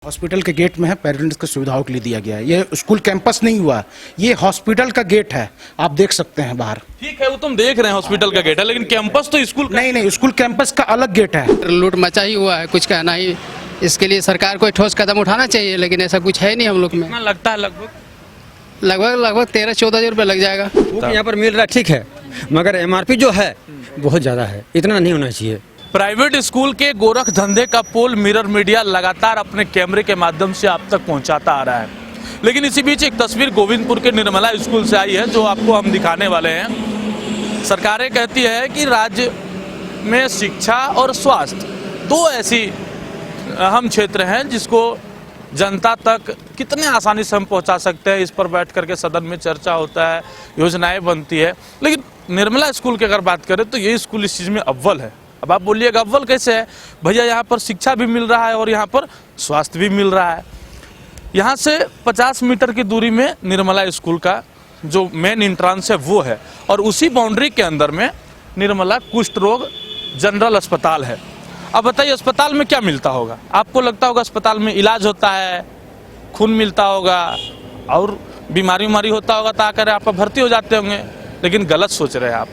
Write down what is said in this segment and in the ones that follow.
Hospital के gate में है, पेरेंट्स की सुविधाओं के लिए दिया गया है। ये स्कूल कैंपस नहीं हुआ, ये हॉस्पिटल का गेट है, आप देख सकते हैं बाहर। ठीक है, वो तुम देख रहे हैं हॉस्पिटल का गेट है, लेकिन कैंपस तो स्कूल का नहीं, स्कूल कैंपस का अलग गेट है। लूट मचा ही हुआ है, कुछ कहना ही। इसके लिए सरकार को ठोस कदम उठाना चाहिए, लेकिन ऐसा कुछ है नहीं हम लोग में। कितना लगता है? लगभग 13-14 हज़ार रुपये लग जाएगा। यहाँ पर मिल रहा है, ठीक है, मगर एमआरपी जो है बहुत ज़्यादा है, इतना नहीं होना चाहिए। प्राइवेट स्कूल के गोरख धंधे का पोल मिरर मीडिया लगातार अपने कैमरे के माध्यम से आप तक पहुंचाता आ रहा है, लेकिन इसी बीच एक तस्वीर गोविंदपुर के निर्मला स्कूल से आई है जो आपको हम दिखाने वाले हैं। सरकारें कहती है कि राज्य में शिक्षा और स्वास्थ्य दो ऐसी अहम क्षेत्र हैं जिसको जनता तक कितने आसानी से हम पहुंचा सकते हैं। इस पर बैठ करके सदन में चर्चा होता है, योजनाएं बनती है, लेकिन निर्मला स्कूल की अगर बात करें तो ये स्कूल इस चीज़ में अव्वल है। अब आप बोलिएगा अव्वल कैसे है? भैया यहाँ पर शिक्षा भी मिल रहा है और यहाँ पर स्वास्थ्य भी मिल रहा है। यहाँ से 50 मीटर की दूरी में निर्मला स्कूल का जो मेन एंट्रेंस है वो है, और उसी बाउंड्री के अंदर में निर्मला कुष्ठ रोग जनरल अस्पताल है। अब बताइए अस्पताल में क्या मिलता होगा? आपको लगता होगा अस्पताल में इलाज होता है, खून मिलता होगा और बीमारी होता होगा तो आकर आप भर्ती हो जाते होंगे, लेकिन गलत सोच रहे हैं आप।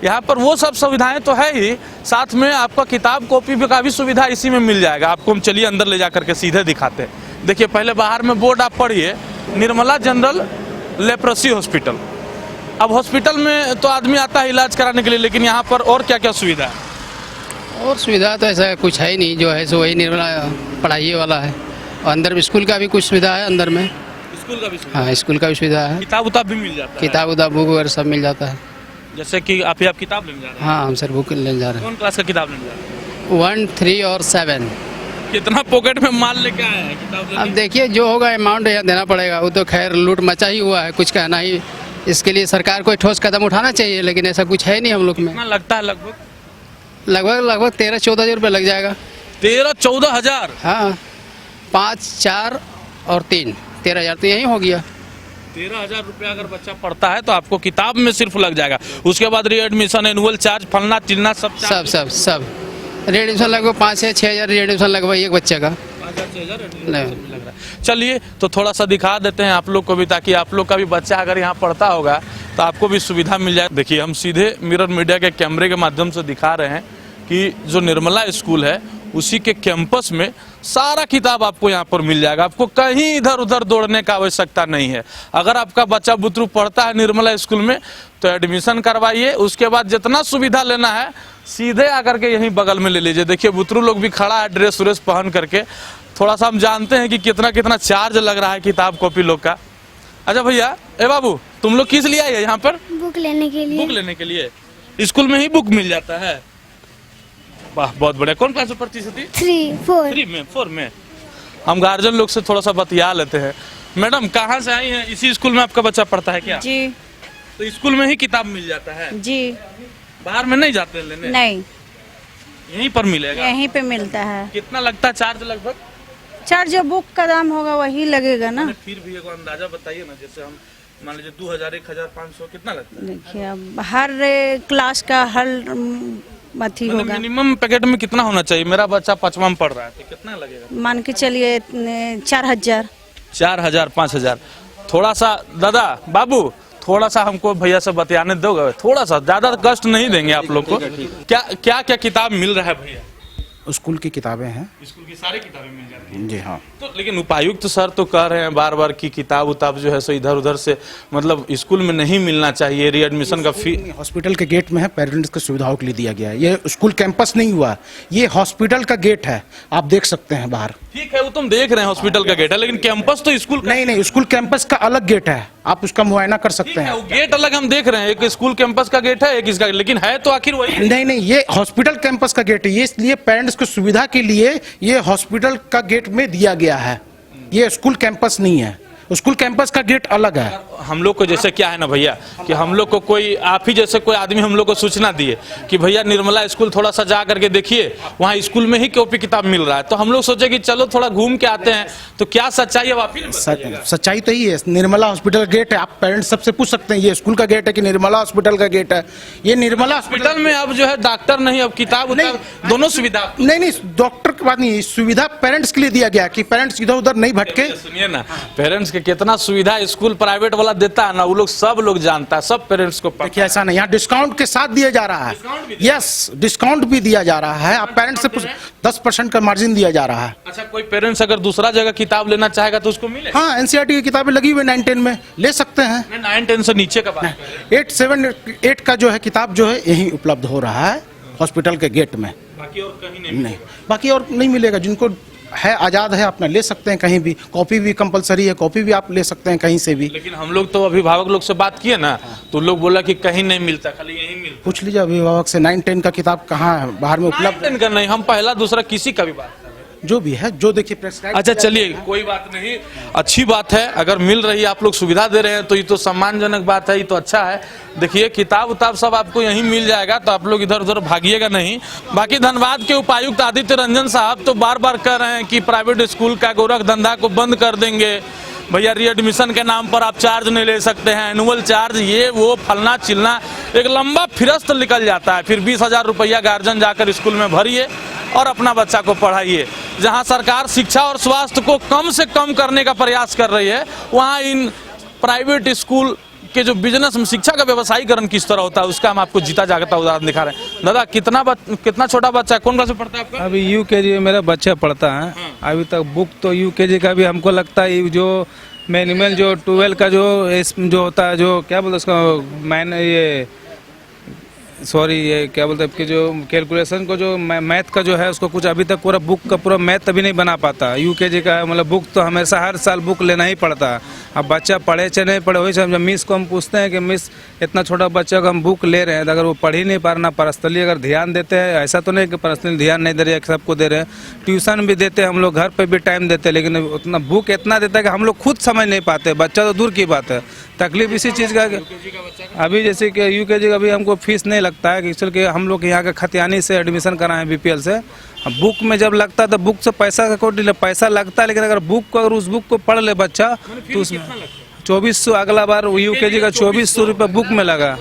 यहाँ पर वो सब सुविधाएं तो है ही, साथ में आपका किताब कॉपी का भी सुविधा इसी में मिल जाएगा। आपको हम चलिए अंदर ले जा करके सीधे दिखाते हैं। देखिए पहले बाहर में बोर्ड आप पढ़िए, निर्मला जनरल लेप्रोसी हॉस्पिटल। अब हॉस्पिटल में तो आदमी आता है इलाज कराने के लिए, लेकिन यहाँ पर और क्या क्या सुविधा है? और सुविधा तो ऐसा कुछ है ही नहीं, जो है सो वही निर्मला पढ़ाई वाला है। और अंदर स्कूल का भी कुछ सुविधा है, अंदर में स्कूल का भी सुविधा? हाँ, स्कूल का भी सुविधा है। किताब उताब भी मिल जाता है? किताब उताब बुक वगैरह सब मिल जाता है। जैसे कि आप किताब लेने जा रहे हैं? हाँ, हम सर बुक लेने जा रहे कौन क्लास का किताब लेने जा रहे हैं? हैं 1, 3 और 7। कितना पॉकेट में माल लेके आए हैं किताब लेने? अब देखिए जो होगा अमाउंट यहाँ देना पड़ेगा। वो तो खैर लूट मचा ही हुआ है, कुछ कहना ही। इसके लिए सरकार को ठोस कदम उठाना चाहिए, लेकिन ऐसा कुछ है नहीं हम लोग में। कितना लगता है? लगभग 13-14 हज़ार रुपये लग जाएगा। 13-14 हज़ार? हाँ, 5, 4 और 3 13 हज़ार तो यही हो गया। 13,000 रुपया अगर बच्चा पढ़ता है तो आपको किताब में सिर्फ लग जाएगा। उसके बाद रीएडमिशन, एनुअल चार्ज, फलना चिलना सब रीएडमिशन लगभग 5 से 6 हज़ार रीएडमिशन लगभग एक बच्चे का 5,000-6,000 लग रहा है। चलिए तो थोड़ा सा दिखा देते हैं आप लोग को भी, ताकि आप लोग का भी बच्चा अगर यहाँ पढ़ता होगा तो आपको भी सुविधा मिल जाए। देखिए हम सीधे मिरर मीडिया के कैमरे के माध्यम से दिखा रहे हैं कि जो निर्मला स्कूल है उसी के कैंपस में सारा किताब आपको यहाँ पर मिल जाएगा। आपको कहीं इधर उधर दौड़ने का आवश्यकता नहीं है। अगर आपका बच्चा बुतरू पढ़ता है निर्मला स्कूल में तो एडमिशन करवाइए। उसके बाद जितना सुविधा लेना है सीधे आकर के यहीं बगल में ले लीजिए। देखिए बुतरू लोग भी खड़ा है ड्रेस व्रेस पहन करके। थोड़ा सा हम जानते हैं कि कितना चार्ज लग रहा है किताब कॉपी लोग का। अच्छा भैया, ए बाबू, तुम लोग किस लिए आए यहाँ पर? बुक लेने के लिए। बुक लेने के लिए? स्कूल में ही बुक मिल जाता है? वाह, बहुत बढ़िया। कौन क्लास में पढ़ती थी? 4 में। हम गार्जियन लोग से थोड़ा सा बतिया लेते हैं। मैडम कहाँ से आई हैं? इसी स्कूल में आपका बच्चा पढ़ता है क्या? जी। तो स्कूल में ही किताब मिल जाता है? जी। बाहर में नहीं जाते लेने? नहीं, यहीं पर मिलेगा? यहीं पे मिलता है। कितना लगता है चार्ज? लगभग चार्ज जो बुक का दाम होगा वही लगेगा ना। फिर भी एक अंदाजा बताइए ना, जैसे हम मान लीजिए 2,000, 1,500 कितना लगता है? देखिए अब हर क्लास का हर अथी होगा। मिनिमम पैकेट में कितना होना चाहिए? मेरा बच्चा 5वां में पढ़ रहा है तो कितना लगेगा? मान के चलिए 4,000। 4,000, 5,000। थोड़ा सा दादा बाबू, थोड़ा सा हमको भैया से बतियाने दोगे? थोड़ा सा, ज्यादा कष्ट नहीं देंगे आप लोग को। क्या किताब मिल रहा है भैया? स्कूल की किताबें हैं। स्कूल की सारी किताबें मिल जाती हैं? जी हाँ। तो लेकिन उपायुक्त सर तो कह रहे हैं बार बार कि किताब उताब जो है सो इधर उधर से मतलब स्कूल में नहीं मिलना चाहिए। रीएडमिशन का फी हॉस्पिटल के गेट में है, पेरेंट्स की सुविधाओं के लिए दिया गया है। ये स्कूल कैंपस नहीं हुआ, ये हॉस्पिटल का गेट है, आप देख सकते हैं बाहर। ठीक है, वो तुम देख रहे हैं हॉस्पिटल का गेट है, लेकिन कैंपस तो स्कूल का नहीं, स्कूल कैंपस का अलग गेट है, आप उसका मुआयना कर सकते हैं। वो गेट अलग हम देख रहे हैं, एक स्कूल कैंपस का गेट है, एक इसका, लेकिन है तो आखिर वही। नहीं, ये हॉस्पिटल कैंपस का गेट है। ये इसलिए पेरेंट्स की सुविधा के लिए ये हॉस्पिटल का गेट में दिया गया है, ये स्कूल कैंपस नहीं है। स्कूल कैंपस का गेट अलग है। हम लोग को जैसे क्या है ना भैया कि हम लोग को कोई आप ही जैसे कोई आदमी हम लोग को सूचना दिए कि भैया निर्मला स्कूल थोड़ा सा जा करके देखिए, वहाँ स्कूल में ही कॉपी किताब मिल रहा है, तो हम लोग सोचे कि चलो थोड़ा घूम के आते हैं। तो क्या सच्चाई है आप ही बताइए। सच्चाई तो ही है, निर्मला हॉस्पिटल का गेट है। आप पेरेंट्स सबसे पूछ सकते हैं ये स्कूल का गेट है कि निर्मला हॉस्पिटल का गेट है। ये निर्मला हॉस्पिटल में अब जो है डॉक्टर नहीं, अब किताब दोनों सुविधा नहीं, डॉक्टर की बात नहीं, सुविधा पेरेंट्स के लिए दिया गया कि पेरेंट्स इधर उधर नहीं भटके। सुनिए ना, पेरेंट्स के कितना सुविधा स्कूल प्राइवेट वाला देता है ना, वो लोग सब लोग जानता है, सब पेरेंट्स को। देखिए ऐसा नहीं, यहाँ डिस्काउंट के साथ दिया जा रहा है। यस, डिस्काउंट भी दिया जा रहा है। आप पेरेंट्स से 10% का मार्जिन दिया जा रहा है। अच्छा, कोई पेरेंट्स अगर दूसरा जगह किताब लेना चाहेगा तो उसको मिले? हाँ, एनसीईआरटी की किताबें लगी हुई 9-10 में ले सकते हैं। 9-10 से नीचे का बात, 8-7-8 का जो है किताब जो है यही उपलब्ध हो रहा है हॉस्पिटल के गेट में। बाकी और कहीं नहीं, बाकी और नहीं मिलेगा। जिनको है आज़ाद है, अपना ले सकते हैं कहीं भी। कॉपी भी कंपलसरी है, कॉपी भी आप ले सकते हैं कहीं से भी। लेकिन हम लोग तो अभिभावक लोग से बात किए ना, तो लोग बोला कि कहीं नहीं मिलता, खाली यहीं मिलता। पूछ लीजिए अभिभावक से 9-10 का किताब कहाँ है बाहर में उपलब्ध। 9-10 का नहीं, हम पहला दूसरा किसी का भी बात कर रहे हैं। जो भी है, जो देखिए प्रेस्क्राइब। अच्छा चलिए, कोई बात नहीं, अच्छी बात है अगर मिल रही है, आप लोग सुविधा दे रहे हैं तो ये तो सम्मानजनक बात है, ये तो अच्छा है। देखिए किताब उताब सब आपको यहीं मिल जाएगा, तो आप लोग इधर उधर भागिएगा नहीं। बाकी धनबाद के उपायुक्त आदित्य रंजन साहब तो बार बार कह रहे हैं कि प्राइवेट स्कूल का गोरख धंधा को बंद कर देंगे भैया, रीएडमिशन के नाम पर आप चार्ज नहीं ले सकते हैं, एनुअल चार्ज, ये वो फलना चिलना, एक लंबा फिरस्त निकल जाता है। फिर 20,000 रुपया गार्जियन जाकर स्कूल में भरिए और अपना बच्चा को पढ़ाइए। जहां सरकार शिक्षा और स्वास्थ्य को कम से कम करने का प्रयास कर रही है, वहां इन प्राइवेट स्कूल के जो बिजनेस में शिक्षा का व्यवसायीकरण किस तरह होता है उसका हम आपको जीता जागता उदाहरण दिखा रहे हैं। दादा, कितना छोटा बच्चा है, कौन क्लास में पढ़ता है आपका? अभी यूकेजी में मेरा बच्चा पढ़ता है। अभी तक बुक तो यूकेजी का भी हमको लगता है जो मिनिमल जो 12 का जो होता है, जो क्या बोलते हैं उसका ये क्या बोलते हैं कि जो कैलकुलेशन को जो मैथ का जो है उसको कुछ अभी तक पूरा बुक का पूरा मैथ अभी नहीं बना पाता। यूकेजी का मतलब बुक तो हमेशा हर साल बुक लेना ही पड़ता है। अब बच्चा पढ़े चाहे नहीं पढ़े, वही जब मिस को हम पूछते हैं कि मिस इतना छोटा बच्चा को हम बुक ले रहे हैं, तो अगर वो पढ़ ही नहीं पा रहा, ना पर्सनली अगर ध्यान देते हैं, ऐसा तो नहीं कि पर्सनली ध्यान नहीं दे रहे हैं, सबको दे रहे हैं, ट्यूशन भी देते हैं हम लोग, घर पर भी टाइम देते हैं, लेकिन उतना बुक इतना देता है कि हम लोग खुद समझ नहीं पाते। बच्चा तो दूर की बात है, तकलीफ इसी चीज़ का। अभी जैसे कि यूकेजी का अभी हमको फीस नहीं लगता है कि चल के हम लोग यहाँ का खतियानी से एडमिशन कराएं बीपीएल से। अब बुक में जब लगता है तो बुक से पैसा का कोई पैसा लगता है, लेकिन अगर उस बुक को पढ़ ले बच्चा तो उसमें 2400, अगला बार यूकेजी का 2400 रुपये बुक में लगा।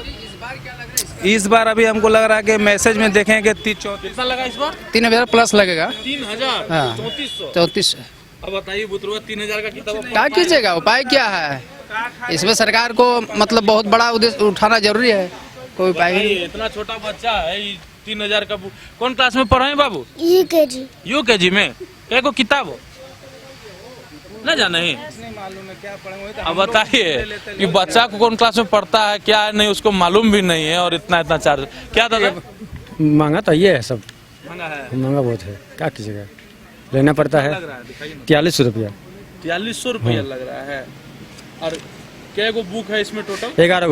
इस बार अभी हमको लग रहा है कि मैसेज में देखेंगे 34 लगा इस बार, 3000 प्लस लगेगा। 3000, हाँ, 3400। 3400। अब बताइए बुतरुआ 3000 का किताब क्या कीजिएगा, उपाय क्या है? इसमें सरकार को मतलब बहुत बड़ा उद्देश्य उठाना जरूरी है। कोई उपाय नहीं। इतना छोटा बच्चा है, 3000 का बुक। कौन क्लास में पढ़ रहे हैं बाबू? यूकेजी। यूकेजी में क्या को किताब हो ना जाना ही? अब बताइए कि बच्चा को कौन क्लास में पढ़ता है क्या है नहीं उसको मालूम भी नहीं है, और इतना चार्ज क्या दादा? महंगा तो ये है, सब महंगा है, महंगा बहुत है, क्या कीजिएगा, लेना पड़ता है। 4300 रुपया। 4300 रुपया लग रहा है। और क्या गो बुक है इसमें टोटल? 11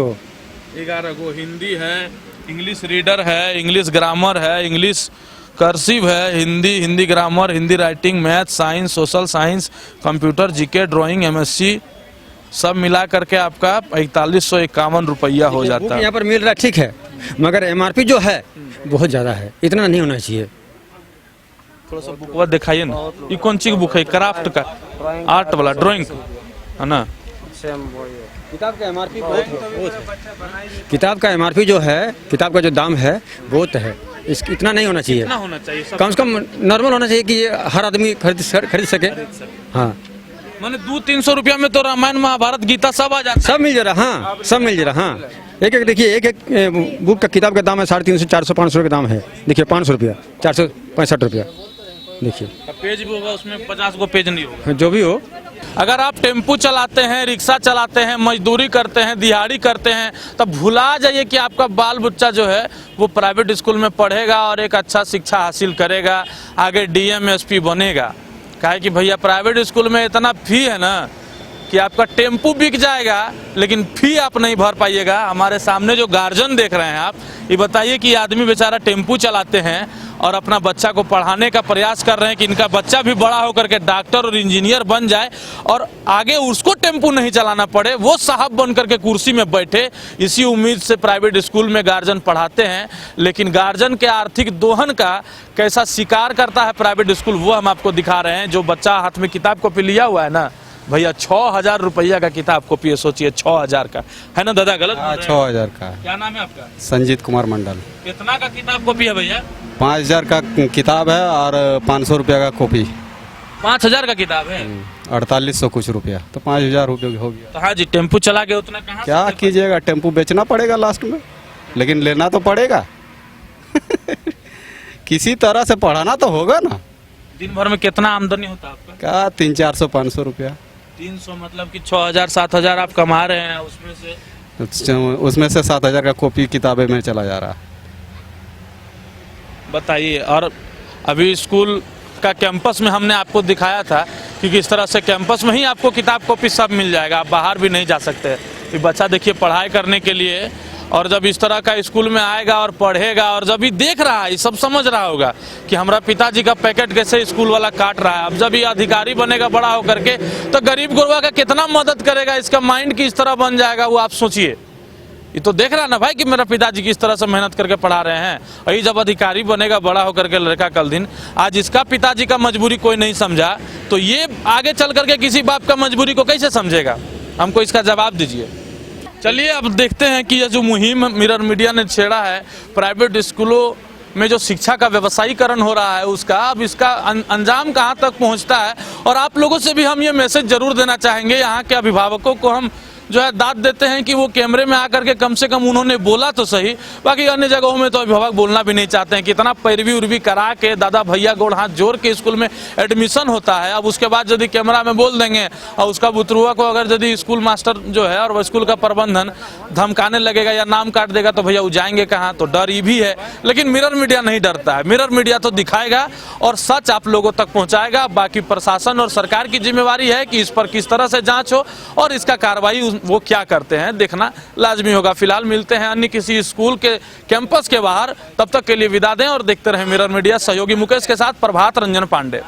गो। हिंदी है, इंग्लिश रीडर है, इंग्लिश ग्रामर है, इंग्लिश कर्सिव है, Hindi grammar, Hindi writing, math, science, social science, computer, GK, drawing, MSc, सब मिला करके आपका 4551 रुपया हो जाता है। यहाँ पर मिल रहा है, ठीक है, मगर एमआरपी जो है बहुत ज़्यादा है, इतना नहीं होना चाहिए। थोड़ा सा बुक दिखाइए ना, ये कौन सी बुक है? क्राफ्ट का, आर्ट वाला, ड्राइंग है ना? किताब का एमआरपी किताब का एमआरपी जो है, किताब का जो दाम है बहुत है, इतना नहीं होना चाहिए। होना चाहिए, कम से कम नॉर्मल होना चाहिए कि ये हर आदमी खरीद सके। हाँ, मैंने 200-300 रुपया में तो रामायण महाभारत गीता सब आ जाता है। सब मिल जा रहा। हाँ, सब मिल जा रहा। हाँ, एक देखिए, एक बुक का किताब का दाम है 350, 400, 500 का दाम है। देखिए 500 रुपया, 465 रुपया। देखिए पेज भी होगा उसमें, 50 गो पेज नहीं होगा, जो भी हो। अगर आप टेम्पू चलाते हैं, रिक्शा चलाते हैं, मजदूरी करते हैं, दिहाड़ी करते हैं, तब भुला जाइए कि आपका बाल बच्चा जो है वो प्राइवेट स्कूल में पढ़ेगा और एक अच्छा शिक्षा हासिल करेगा, आगे डीएम एसपी बनेगा। काहे कि भैया प्राइवेट स्कूल में इतना फी है ना कि आपका टेम्पू बिक जाएगा लेकिन फी आप नहीं भर पाइएगा। हमारे सामने जो गार्जियन देख रहे हैं आप, ये बताइए कि ये आदमी बेचारा टेम्पू चलाते हैं और अपना बच्चा को पढ़ाने का प्रयास कर रहे हैं कि इनका बच्चा भी बड़ा होकर के डॉक्टर और इंजीनियर बन जाए और आगे उसको टेम्पू नहीं चलाना पड़े, वो साहब बन करके कुर्सी में बैठे। इसी उम्मीद से प्राइवेट स्कूल में गार्जियन पढ़ाते हैं, लेकिन गार्जियन के आर्थिक दोहन का कैसा शिकार करता है प्राइवेट स्कूल, वो हम आपको दिखा रहे हैं। जो बच्चा हाथ में किताब कॉपी लिया हुआ है ना भैया, 6,000 रुपया का किताब कॉपी है, सोचिए 6,000 का है ना दादा, गलत? 6,000 का। क्या नाम है आपका? संजीत कुमार मंडल। कितना का किताब कॉपी है भैया? 5,000 का किताब है और 500 रुपया का कॉपी। 5,000 का किताब है? 4800 कुछ रुपया, तो 5,000 रुपये हो गया। तो हाँ जी, टेम्पू चला के उतना कहाँ क्या कीजिएगा, टेम्पू बेचना पड़ेगा लास्ट में, लेकिन लेना तो पड़ेगा। किसी तरह से पढ़ाना तो होगा ना। दिन भर में कितना आमदनी होता है आपका? क्या 300-400-500 रुपया। 300 मतलब कि 6,000-7,000 आप कमा रहे हैं, उसमें से 7,000 का कॉपी किताबें में चला जा रहा है। बताइए। और अभी स्कूल का कैंपस में हमने आपको दिखाया था कि किस तरह से कैंपस में ही आपको किताब कॉपी सब मिल जाएगा, आप बाहर भी नहीं जा सकते। ये बच्चा देखिए पढ़ाई करने के लिए, और जब इस तरह का स्कूल में आएगा और पढ़ेगा और जब ये देख रहा है, ये सब समझ रहा होगा कि हमारा पिताजी का पैकेट कैसे स्कूल वाला काट रहा है। अब जब ये अधिकारी बनेगा बड़ा होकर के तो गरीब गुरबा का कितना मदद करेगा, इसका माइंड किस तरह बन जाएगा वो आप सोचिए। ये तो देख रहा ना भाई कि मेरा पिताजी किस तरह से मेहनत करके पढ़ा रहे हैं, और ये जब अधिकारी बनेगा बड़ा होकर के लड़का कल दिन, आज इसका पिताजी का मजबूरी कोई नहीं समझा तो ये आगे चल करके किसी बाप का मजबूरी को कैसे समझेगा? हमको इसका जवाब दीजिए। चलिए अब देखते हैं कि यह जो मुहिम मिरर मीडिया ने छेड़ा है प्राइवेट स्कूलों में जो शिक्षा का व्यवसायीकरण हो रहा है उसका, अब इसका अंजाम कहां तक पहुंचता है। और आप लोगों से भी हम ये मैसेज जरूर देना चाहेंगे, यहाँ के अभिभावकों को हम जो है दाद देते हैं कि वो कैमरे में आकर के कम से कम उन्होंने बोला तो सही, बाकी अन्य जगहों में तो अभिभावक बोलना भी नहीं चाहते हैं। कितना पैरवी उर्वी करा के दादा भैया गोड़ हाथ जोड़ के स्कूल में एडमिशन होता है, अब उसके बाद यदि कैमरा में बोल देंगे और उसका बुतरुआ को अगर यदि स्कूल मास्टर जो है और वह स्कूल का प्रबंधन धमकाने लगेगा या नाम काट देगा तो भैया वो जाएंगे कहाँ, तो डर ये भी है। लेकिन मिरर मीडिया नहीं डरता है, मिरर मीडिया तो दिखाएगा और सच आप लोगों तक पहुँचाएगा। बाकी प्रशासन और सरकार की जिम्मेवारी है कि इस पर किस तरह से जाँच हो और इसका कार्रवाई वो क्या करते हैं देखना लाजमी होगा। फिलहाल मिलते हैं अन्य किसी स्कूल के कैंपस के बाहर, तब तक के लिए विदा दें और देखते रहें मिरर मीडिया। सहयोगी मुकेश के साथ प्रभात रंजन पांडे।